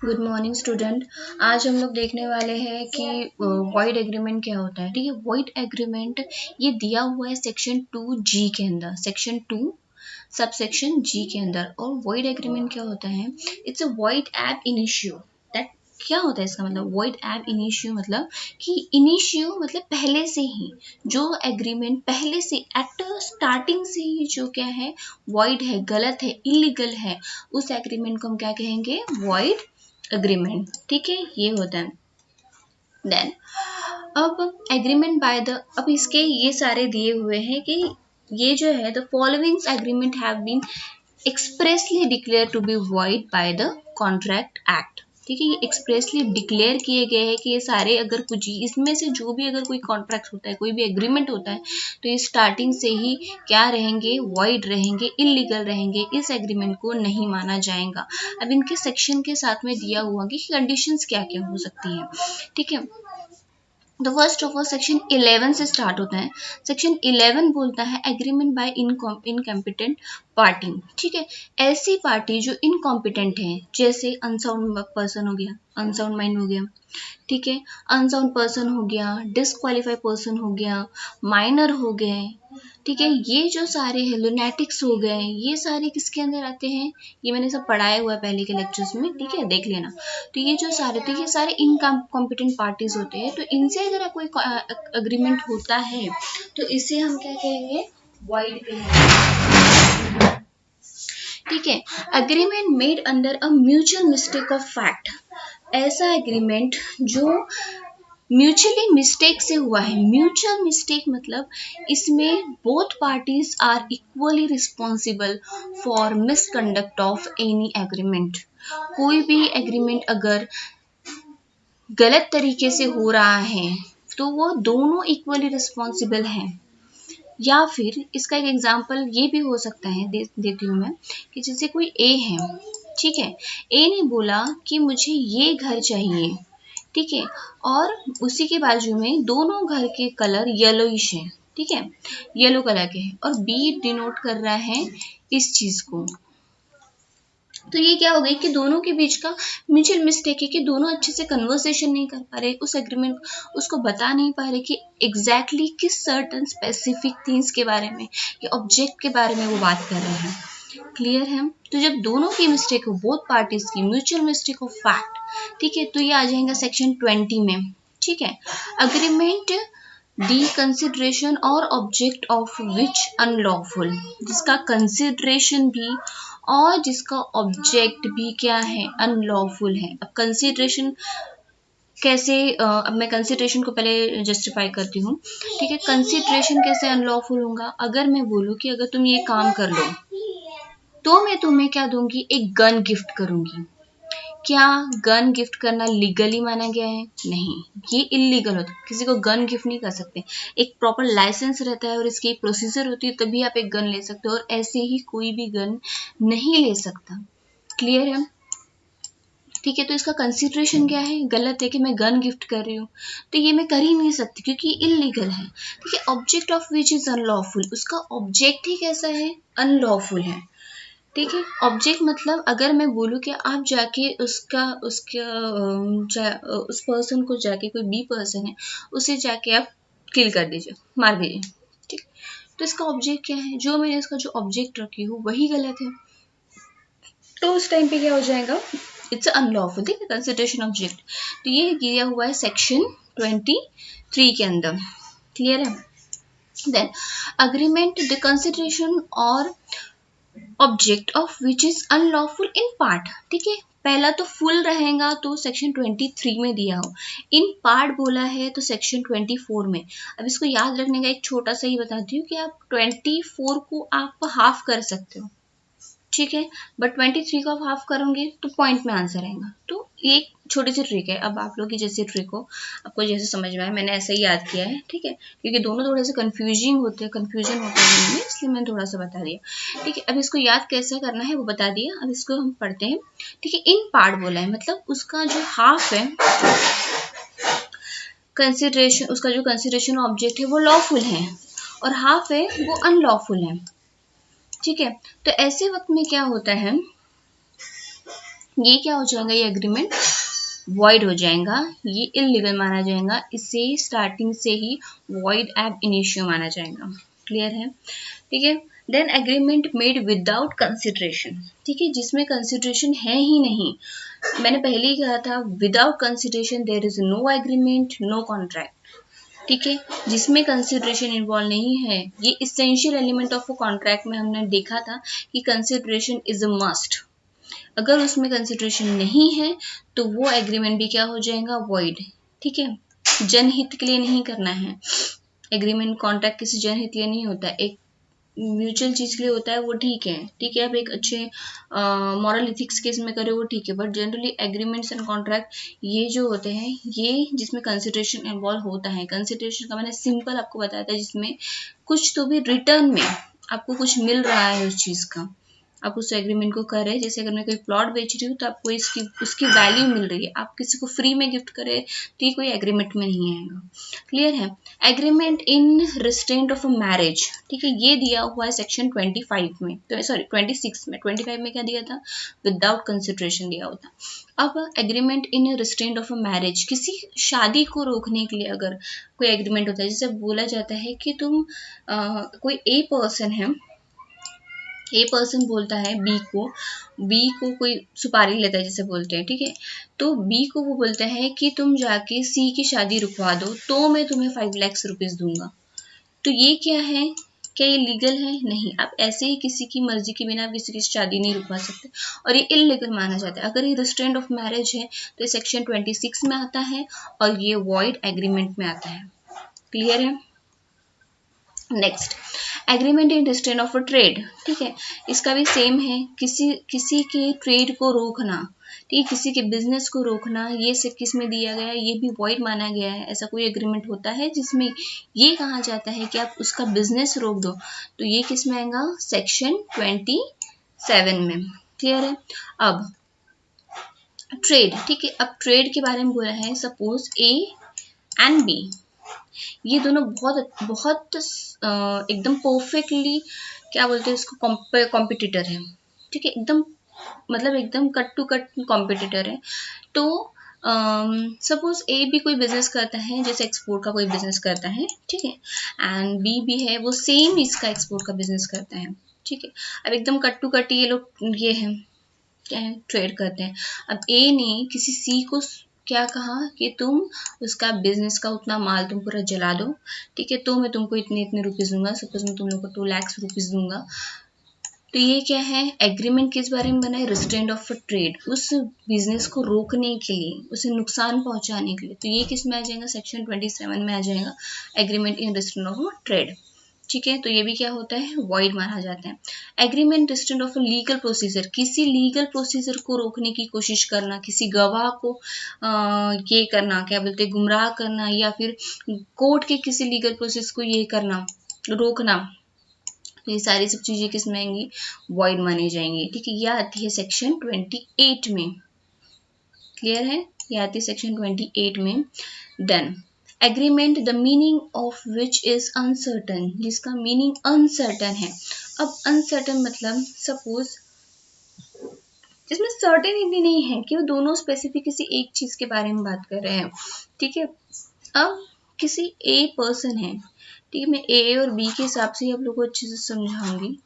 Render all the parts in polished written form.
Good morning student. आज हम लोग देखने वाले हैं कि वॉइड एग्रीमेंट क्या होता है। ठीक है, वॉइड एग्रीमेंट ये दिया हुआ है सेक्शन 2G के अंदर, सेक्शन 2 सबसेक्शन G के अंदर। और वॉइड एग्रीमेंट क्या होता है? इट्स अ वॉइड एब इनिशियो। दैट क्या होता है इसका मतलब? वॉइड एब इनिशियो मतलब कि इनिशियो मतलब पहले से ही जो एग्रीमेंट पहले से एट स्टार्टिंग से ही जो क्या है वॉइड है, गलत है, इलीगल है, उस एग्रीमेंट को हम क्या कहेंगे? Void agreement. ठीक है, ये होता है। देन अब एग्रीमेंट बाय द, अब इसके ये सारे दिए हुए हैं कि ये जो है the following agreement have been expressly declare to be void by the contract act. ठीक है, ये एक्सप्रेसली डिक्लेयर किए गए हैं कि ये सारे, अगर कुछ इसमें से जो भी अगर कोई कॉन्ट्रैक्ट होता है, कोई भी एग्रीमेंट होता है, तो ये स्टार्टिंग से ही क्या रहेंगे? वॉइड रहेंगे, इलीगल रहेंगे, इस एग्रीमेंट को नहीं माना जाएगा। अब इनके सेक्शन के साथ में दिया हुआ कि कंडीशंस क्या क्या हो सकती हैं। ठीक है, तो फर्स्ट ऑफ ऑल सेक्शन 11 से स्टार्ट होता है। सेक्शन 11 बोलता है एग्रीमेंट बाय इनकॉम्पिटेंट पार्टी। ठीक है, ऐसी पार्टी जो इनकॉम्पिटेंट है, जैसे अनसाउंड पर्सन हो गया, अनसाउंड माइंड हो गया, ठीक है, अनसाउंड पर्सन हो गया, डिसक्वालीफाइड पर्सन हो गया, माइनर हो गए, ठीक है, ये जो सारे हैं, लुनेटिक्स हो गए, ये सारे किसके अंदर आते हैं? ये मैंने सब पढ़ाया हुआ है पहले के लेक्चर्स में, ठीक है, देख लेना। तो ये जो सारे, तो ये सारे इनकॉम्पिटेंट पार्टीज होते हैं। तो इनसे अगर कोई अग्रीमेंट होता है तो इसे हम क्या कहेंगे? वॉइड कहेंगे। ठीक है, agreement made under a mutual mistake of fact. ऐसा एग्रीमेंट जो म्यूचुअली मिस्टेक से हुआ है। म्यूचुअल मिस्टेक मतलब इसमें both parties are equally responsible for misconduct of any agreement. कोई भी एग्रीमेंट अगर गलत तरीके से हो रहा है तो वो दोनों इक्वली रिस्पॉन्सिबल हैं। या फिर इसका एक एग्जाम्पल ये भी हो सकता है, देती हूँ मैं, कि जैसे कोई ए है, ठीक है, ए ने बोला कि मुझे ये घर चाहिए, ठीक है, और उसी के बाजू में दोनों घर के कलर येलोइश है, ठीक है, येलो कलर के हैं, और बी डिनोट कर रहा है इस चीज को। तो ये क्या हो गई कि दोनों के बीच का म्यूचुअल मिस्टेक है कि दोनों अच्छे से कन्वर्सेशन नहीं कर पा रहे, उस एग्रीमेंट उसको बता नहीं पा रहे कि एग्जैक्टली किस सर्टन स्पेसिफिक थिंग्स के बारे में या ऑब्जेक्ट के बारे में वो बात कर रहे हैं। क्लियर है? तो जब दोनों की मिस्टेक हो, बोथ पार्टीज की म्यूचुअल मिस्टेक ऑफ फैक्ट, ठीक है, तो ये आ जाएगा सेक्शन 20 में। ठीक है, अग्रीमेंट दी कंसिडरेशन और ऑब्जेक्ट ऑफ विच अनलॉफुल, जिसका कंसिडरेशन भी और जिसका ऑब्जेक्ट भी क्या है? अनलॉफुल है। अब कंसिडरेशन कैसे, अब मैं कंसिडरेशन को पहले जस्टिफाई करती हूँ। ठीक है, कंसिडरेशन कैसे अनलॉफुल होगा? अगर मैं बोलूँ कि अगर तुम ये काम कर लो तो मैं तुम्हें क्या दूंगी? एक गन गिफ्ट करूंगी। क्या गन गिफ्ट करना लीगली माना गया है? नहीं, ये इलीगल होता है। किसी को गन गिफ्ट नहीं कर सकते। एक प्रॉपर लाइसेंस रहता है और इसकी एक प्रोसीजर होती है, तभी आप एक गन ले सकते हो, और ऐसे ही कोई भी गन नहीं ले सकता। क्लियर है? ठीक है, तो इसका कंसिडरेशन क्या है? गलत है कि मैं गन गिफ्ट कर रही हूँ, तो ये मैं कर ही नहीं सकती क्योंकि इलीगल है। ठीक है, object of which is unlawful, उसका ऑब्जेक्ट ही कैसा है? अनलॉफुल है। ठीक है, ऑब्जेक्ट मतलब अगर मैं बोलूँ कि आप जाके उसका उस पर्सन को जाके, कोई बी पर्सन है, उसे जाके आप किल कर दीजिए, मार दीजिए, ठीक, तो इसका ऑब्जेक्ट क्या है? जो मैंने इसका जो ऑब्जेक्ट रखी हूँ वही गलत है, तो उस टाइम पे क्या हो जाएगा? It's unlawful. ठीक है, कंसिडरेशन ऑब्जेक्ट। तो ये दिया हुआ है सेक्शन 23 के अंदर। क्लियर है? देन अग्रीमेंट द कंसिडरेशन और object of which is unlawful in part. ठीक है, पहला तो फुल रहेगा तो सेक्शन 23 में दिया हो, इन पार्ट बोला है तो सेक्शन 24 में। अब इसको याद रखने का एक छोटा सा ही बताती हूँ कि आप 24 को आप हाफ कर सकते हो, ठीक है, बट 23 को आप हाफ करोगे तो पॉइंट में आंसर आएगा। तो एक छोटी सी ट्रिक है। अब आप लोग की जैसे ट्रिक हो, आपको जैसे समझ में आए, मैंने ऐसा ही याद किया है, ठीक है, क्योंकि दोनों थोड़े से कंफ्यूजन होते हैं, इसलिए मैंने थोड़ा सा बता दिया। ठीक है, अब इसको याद कैसे करना है वो बता दिया। अब इसको हम पढ़ते हैं। ठीक है, इन पार्ट बोला है मतलब उसका जो हाफ है कंसिडरेशन, उसका जो कंसिडरेशन ऑब्जेक्ट है वो लॉफुल है और हाफ है वो अनलॉफुल है। ठीक है, तो ऐसे वक्त में क्या होता है ये क्या हो जाएगा, ये एग्रीमेंट वॉइड हो जाएगा, ये इलीगल माना जाएगा, इसे स्टार्टिंग से ही वॉइड एब इनिशियो माना जाएगा। क्लियर है, ठीक है। Then agreement made without consideration, ठीक है, जिसमें कंसिडरेशन है ही नहीं। मैंने पहले ही कहा था without consideration there is no agreement no contract, ठीक है। जिसमें कंसिडरेशन इन्वॉल्व नहीं है, ये essential element of a contract में हमने देखा था कि कंसिडरेशन इज अ मस्ट। अगर उसमें कंसिडरेशन नहीं है तो वो एग्रीमेंट भी क्या हो जाएगा, वॉइड, ठीक है। जनहित के लिए नहीं करना है एग्रीमेंट, कॉन्ट्रैक्ट किसी जनहित के लिए नहीं होता, एक म्यूचुअल चीज के लिए होता है, वो ठीक है, ठीक है। आप एक अच्छे मॉरल इथिक्स केस में करें वो ठीक है, but generally agreements and contract ये जो होते हैं, ये जिसमें कंसिडरेशन इन्वॉल्व होता है, कंसिडरेशन का मैंने सिंपल आपको बताया था, जिसमें कुछ तो भी रिटर्न में आपको कुछ मिल रहा है उस चीज का, आप उस एग्रीमेंट को कर रहे हैं। जैसे अगर मैं कोई प्लॉट बेच रही हूँ तो आपको इसकी उसकी वैल्यू मिल रही है, आप किसी को फ्री में गिफ्ट करें तो ये कोई एग्रीमेंट में नहीं आएगा। क्लियर है। Agreement in restraint of a marriage, ठीक है, ये दिया हुआ है सेक्शन 25 में, तो सॉरी 26 में, 25 में क्या दिया था, विदाउट कंसिडरेशन दिया होता। अब agreement in restraint of a marriage, किसी शादी को रोकने के लिए अगर कोई एग्रीमेंट होता है, जैसे बोला जाता है कि तुम कोई ए पर्सन है, ए पर्सन बोलता है बी को कोई सुपारी लेता है जैसे बोलते हैं, ठीक है, तो बी को वो बोलता है कि तुम जाके सी की शादी रुकवा दो तो मैं तुम्हें 5 लाख रुपीस दूंगा। तो ये क्या है, क्या ये लीगल है? नहीं, आप ऐसे ही किसी की मर्जी के बिना किसी की शादी नहीं रुकवा सकते, और ये इलीगल माना जाता है। अगर ये रिस्ट्रेंट ऑफ मैरिज है तो ये सेक्शन 26 में आता है और ये वॉइड एग्रीमेंट में आता है। क्लियर है। Next, agreement in restraint of a trade, ठीक है, इसका भी सेम है, किसी के ट्रेड को रोकना, ठीक है, किसी के बिजनेस को रोकना, ये सब किस में दिया गया है, ये भी वॉइड माना गया है। ऐसा कोई एग्रीमेंट होता है जिसमें ये कहा जाता है कि आप उसका बिजनेस रोक दो, तो ये किस में आएगा, सेक्शन 27 में। क्लियर है। अब ट्रेड, ठीक है, अब ट्रेड के बारे में बोला है, सपोज ए एंड बी, ये दोनों बहुत बहुत एकदम परफेक्टली क्या बोलते हैं इसको, कॉम्पिटिटर है, ठीक है, एकदम मतलब एकदम कट टू कट कॉम्पिटिटर है। तो सपोज ए भी कोई बिजनेस करता है, जैसे एक्सपोर्ट का कोई बिजनेस करता है, ठीक है, एंड बी भी है वो सेम इसका एक्सपोर्ट का बिजनेस करता है, ठीक है। अब एकदम कट टू कट ये लोग ये है क्या है, ट्रेड करते हैं। अब ए ने किसी सी को क्या कहा कि तुम उसका बिजनेस का उतना माल तुम पूरा जला दो, ठीक है, तो मैं तुमको इतने इतने रुपीज दूंगा, सपोज मैं तुम लोग को 2 लाख रुपीज दूंगा। तो ये क्या है, एग्रीमेंट किस बारे में बना है, रिस्ट्रेंट ऑफ अ ट्रेड, उस बिजनेस को रोकने के लिए, उसे नुकसान पहुंचाने के लिए। तो ये किस में आ जाएगा, सेक्शन 27 में आ जाएगा, agreement in restraint of trade, ठीक है। तो ये भी क्या होता है, वॉइड माना जाता है। Agreement restraint of legal procedure, किसी लीगल प्रोसीजर को रोकने की कोशिश करना, किसी गवाह को ये करना, क्या बोलते हैं, गुमराह करना, या फिर कोर्ट के किसी लीगल प्रोसेस को ये करना, रोकना, तो ये सारी सब चीजें किस में आएंगी, वॉइड मानी जाएंगी, ठीक है। यह आती है सेक्शन 28 में। क्लियर है, यह आती है सेक्शन 28 में। Done. Agreement the meaning of which is uncertain, जिसका मीनिंग अनसर्टन है। अब अनसर्टन मतलब सपोज जिसमें सर्टेनिटी नहीं है कि वो दोनों स्पेसिफिक किसी एक चीज के बारे में बात कर रहे हैं, ठीक है। अब किसी ए पर्सन है, ठीक है, मैं ए और बी के हिसाब से आप लोगों को अच्छे से समझाऊंगी।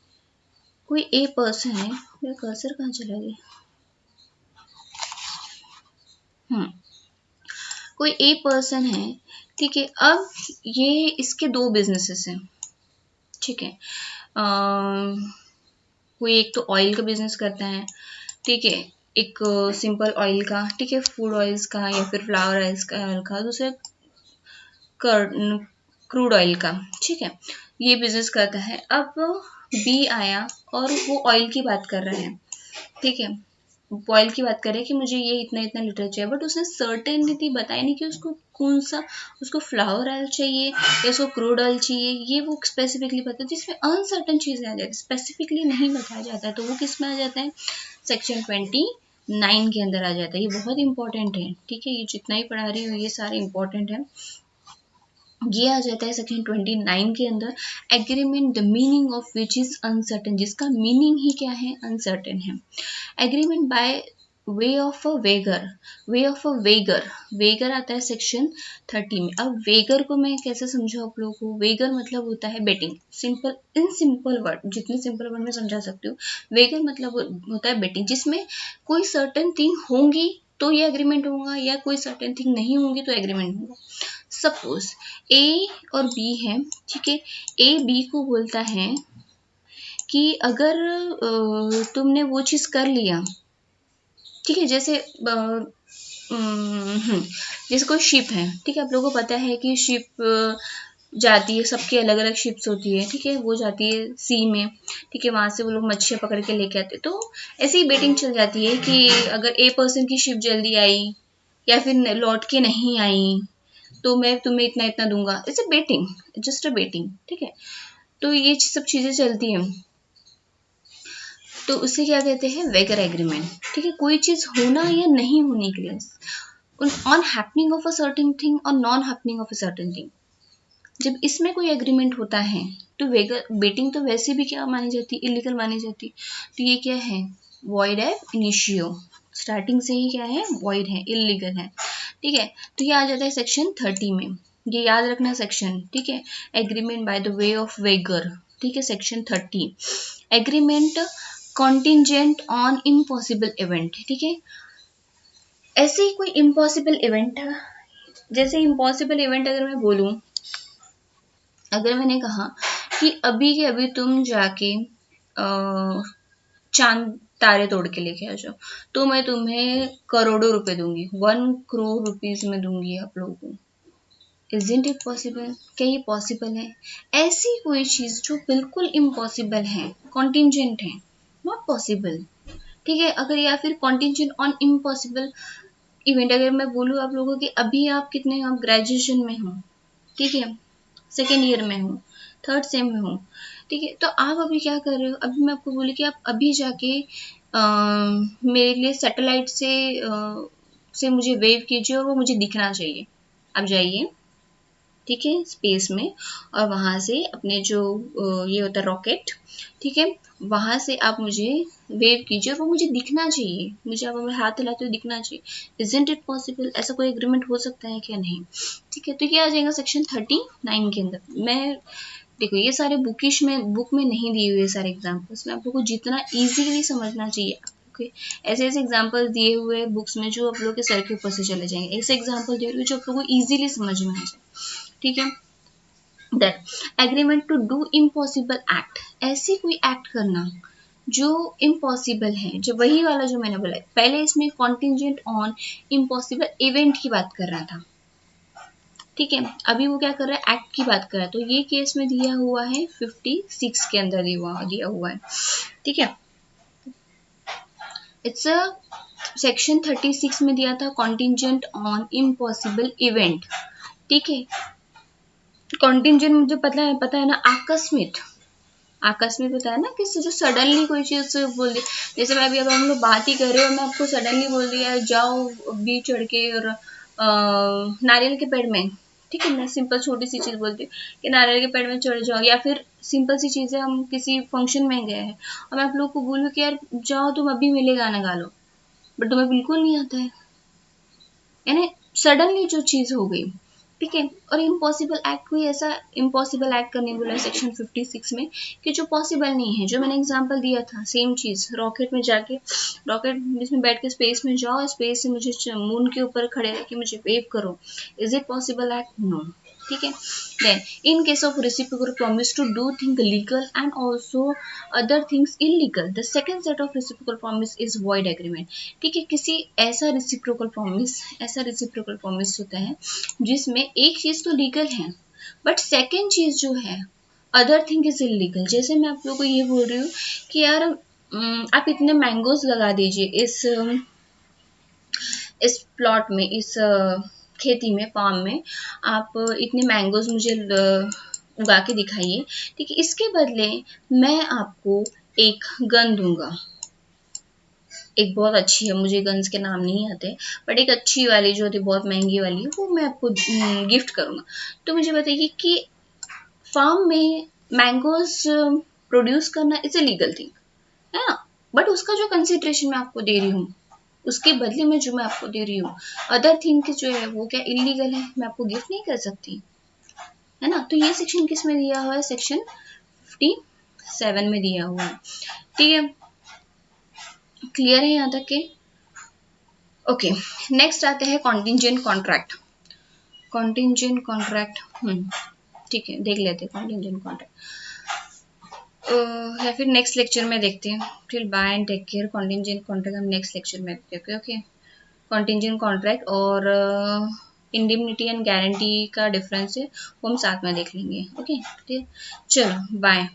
कोई ए पर्सन है, मेरा कर्सर कहाँ चला गया, कोई ए पर्सन है, ठीक है। अब ये इसके 2 बिजनेसेस हैं, ठीक है, कोई एक तो ऑयल का बिजनेस करता है, ठीक है, एक सिंपल ऑयल का, ठीक है, फूड ऑयल्स का या फिर फ्लावर ऑयल्स का, दूसरा क्रूड ऑयल का, ठीक है, ये बिजनेस करता है। अब बी आया और वो ऑयल की बात कर रहा है, ठीक है, ऑयल की बात करें कि मुझे ये इतना इतना लीटर चाहिए, बट उसने सर्टेनिटी बताई नहीं कि उसको कौन सा, उसको फ्लावर ऑयल चाहिए या उसको क्रूड ऑयल चाहिए, ये वो स्पेसिफिकली बता, जिसमें अनसर्टन चीजें आ जाती है, स्पेसिफिकली नहीं बताया जाता है, तो वो किस में आ जाता है, सेक्शन 29 के अंदर आ जाता है। ये बहुत इंपॉर्टेंट है, ठीक है, ये जितना ही पढ़ा रही हूँ ये सारे इंपॉर्टेंट है। ये आ जाता है सेक्शन 29 के अंदर, agreement the meaning of which is uncertain, जिसका मीनिंग ही क्या है, अनसर्टेन है। Agreement by way of a wager, way of a wager, wager आता है सेक्शन 30 में। अब वेगर को मैं कैसे समझाऊं आप लोगों को? वेगर मतलब होता है betting, simple, in simple word, जितने सिंपल वर्ड में समझा सकती हूँ। वेगर मतलब होता है बेटिंग, जिसमें कोई सर्टेन थिंग होंगी तो ये एग्रीमेंट होगा, या कोई सर्टेन थिंग नहीं होंगी तो एग्रीमेंट होगा। सपोज ए और बी है, ठीक है। ए बी को बोलता है कि अगर तुमने वो चीज कर लिया, ठीक है, जैसे जैसे कोई शिप है, ठीक है, आप लोगों को पता है कि शिप जाती है, सबकी अलग अलग शिप्स होती है, ठीक है, वो जाती है सी में, ठीक है, वहां से वो लोग मच्छियाँ पकड़ के लेके आते हैं। तो ऐसे ही बेटिंग चल जाती है कि अगर ए पर्सन की शिप जल्दी आई या फिर लौट के नहीं आई तो मैं तुम्हें इतना इतना दूंगा। It's a betting, just a betting, ठीक है। तो ये सब चीजें चलती हैं, तो उसे क्या कहते हैं? वेगर एग्रीमेंट, ठीक है। कोई चीज होना या नहीं होने के लिए, on happening of a certain thing और non happening of a certain thing, जब इसमें कोई एग्रीमेंट होता है तो वेगर बेटिंग तो वैसे भी क्या मानी जाती है? इलीगल मानी जाती है। तो ये क्या है? वॉइड एब इनिशियो, स्टार्टिंग से ही क्या है? वॉइड है, इलीगल है, ठीक है। तो ये आ जाता है सेक्शन 30 में, ये याद रखना सेक्शन, ठीक है। Agreement by the way of wager, ठीक है, section 30। Agreement contingent on impossible event, ठीक है। ऐसे ही कोई इम्पॉसिबल इवेंट है, जैसे इम्पॉसिबल इवेंट अगर मैं बोलूं, अगर मैंने कहा कि अभी के अभी तुम जाके चांद तारे तोड़ के लेके आ जाओ, तो मैं तुम्हें करोड़ों रुपए दूंगी, 1 करोड़ रुपीज में दूंगी आप लोगों को। Isn't it possible? क्या ये पॉसिबल है? ऐसी कोई चीज जो बिल्कुल इम्पॉसिबल है, कॉन्टिजेंट है, नॉट पॉसिबल, ठीक है। अगर या फिर कॉन्टिजेंट ऑन इम्पॉसिबल इवेंट, अगर मैं बोलूँ आप लोगों की अभी आप कितने, आप ग्रेजुएशन में हो, ठीक है, सेकेंड ईयर में हो, थर्ड सेम में हो, ठीक है, तो आप अभी क्या कर रहे हो? अभी मैं आपको बोली कि आप अभी जाके मेरे लिए सैटेलाइट से मुझे वेव कीजिए और वो मुझे दिखना चाहिए। आप जाइए, ठीक है, स्पेस में, और वहां से अपने जो ये होता है रॉकेट, ठीक है, वहां से आप मुझे वेव कीजिए और वो मुझे दिखना चाहिए, मुझे आप मेरे हाथ हिलाते हुए दिखना चाहिए। Isn't it possible? ऐसा कोई एग्रीमेंट हो सकता है क्या? नहीं, ठीक है। तो ये आ जाएगा सेक्शन 39 के अंदर। मैं देखो ये सारे बुक में नहीं दिए हुए सारे एग्जाम्पल्स, मैं आप लोग को जितना ईजिली समझना चाहिए, ओके, ऐसे ऐसे एग्जाम्पल दिए हुए बुक्स में जो आप लोग के सर के ऊपर से चले जाएंगे, ऐसे एग्जाम्पल दिए हुए जो आप लोग को ईजिली समझ में आ जाए, ठीक है। That agreement to do impossible act, ऐसी कोई एक्ट करना जो इम्पॉसिबल है, जो वही वाला जो मैंने बोला पहले, इसमें कॉन्टिजेंट ऑन इम्पॉसिबल इवेंट की बात कर रहा था, ठीक है। अभी वो क्या कर रहा है? एक्ट की बात कर रहा है। तो ये केस में दिया हुआ है 56 के अंदर दिया हुआ है, ठीक है। इट्स अ सेक्शन 36 में दिया था कॉन्टिजेंट ऑन इम्पॉसिबल इवेंट, ठीक है। कॉन्टिजेंट मुझे पता है ना, आकस्मिक, आकस्मिक होता है ना, किसी जो सडनली कोई चीज बोल दी, जैसे मैं अभी अब हम लोग बात ही कर रहे हो, मैं आपको सडनली बोल दिया जाओ बीच चढ़ के और नारियल के पेड़ में, ठीक है, मैं सिंपल छोटी सी चीज बोलती हूँ कि नारियल के पेड़ में चढ़ जाओ, या फिर सिंपल सी चीज है, हम किसी फंक्शन में गए हैं और मैं आप लोग को बोलूँ कि यार जाओ तुम अभी मेले गाना गा लो, बट तुम्हें बिल्कुल नहीं आता है, यानी सडनली जो चीज हो गई, ठीक है। और इम्पॉसिबल एक्ट, कोई ऐसा इम्पॉसिबल एक्ट करने बोला है सेक्शन 56 में कि जो पॉसिबल नहीं है, जो मैंने एग्जांपल दिया था सेम चीज, रॉकेट में जाके, रॉकेट में बैठ के स्पेस में जाओ, स्पेस से मुझे मून के ऊपर खड़े रह के मुझे वेव करो, is it possible act? No, ठीक है। Then in case of reciprocal promise to do things legal and also other things illegal, the second set of reciprocal promise is void agreement, ठीक है। किसी ऐसा reciprocal promise होता है जिसमें एक चीज तो लीगल है बट सेकेंड चीज जो है अदर थिंग इज इलीगल। जैसे मैं आप लोगों को ये बोल रही हूँ कि यार आप इतने मैंगोज लगा दीजिए इस प्लॉट में, इस खेती में, फार्म में, आप इतने मैंगोज मुझे उगा के दिखाइए, ठीक है। इसके बदले मैं आपको एक गन दूंगा, एक बहुत अच्छी है, मुझे गन्स के नाम नहीं आते, बट एक अच्छी वाली जो होती बहुत महंगी वाली है, वो मैं आपको गिफ्ट करूंगा। तो मुझे बताइए कि फार्म में मैंगोज प्रोड्यूस करना इज ए लीगल थिंग है ना, बट उसका जो कंसिडरेशन मैं आपको दे रही हूँ उसके बदले में जो मैं आपको दे रही हूँ, अदर थिंग की जो है वो क्या इलीगल है, मैं आपको गिफ्ट नहीं कर सकती, है ना। तो ये सेक्शन किस में दिया हुआ है, सेक्शन 57 में दिया हुआ है, ठीक है। क्लियर है यहाँ तक के? ओके, नेक्स्ट आते हैं कॉन्टिंजेंट कॉन्ट्रैक्ट। कॉन्टिंजेंट कॉन्ट्रैक्ट, ठीक है, देख लेते हैं कॉन्टिंजेंट कॉन्ट्रैक्ट, या फिर नेक्स्ट लेक्चर में देखते हैं। फिर bye and take care. Contingent contract हम नेक्स्ट लेक्चर में देखते हैं, ओके। कॉन्टिंजेंट कॉन्ट्रैक्ट और इंडिमनिटी एंड गारंटी का डिफरेंस है वो हम साथ में देख लेंगे, ओके। ठीक, चलो बाय।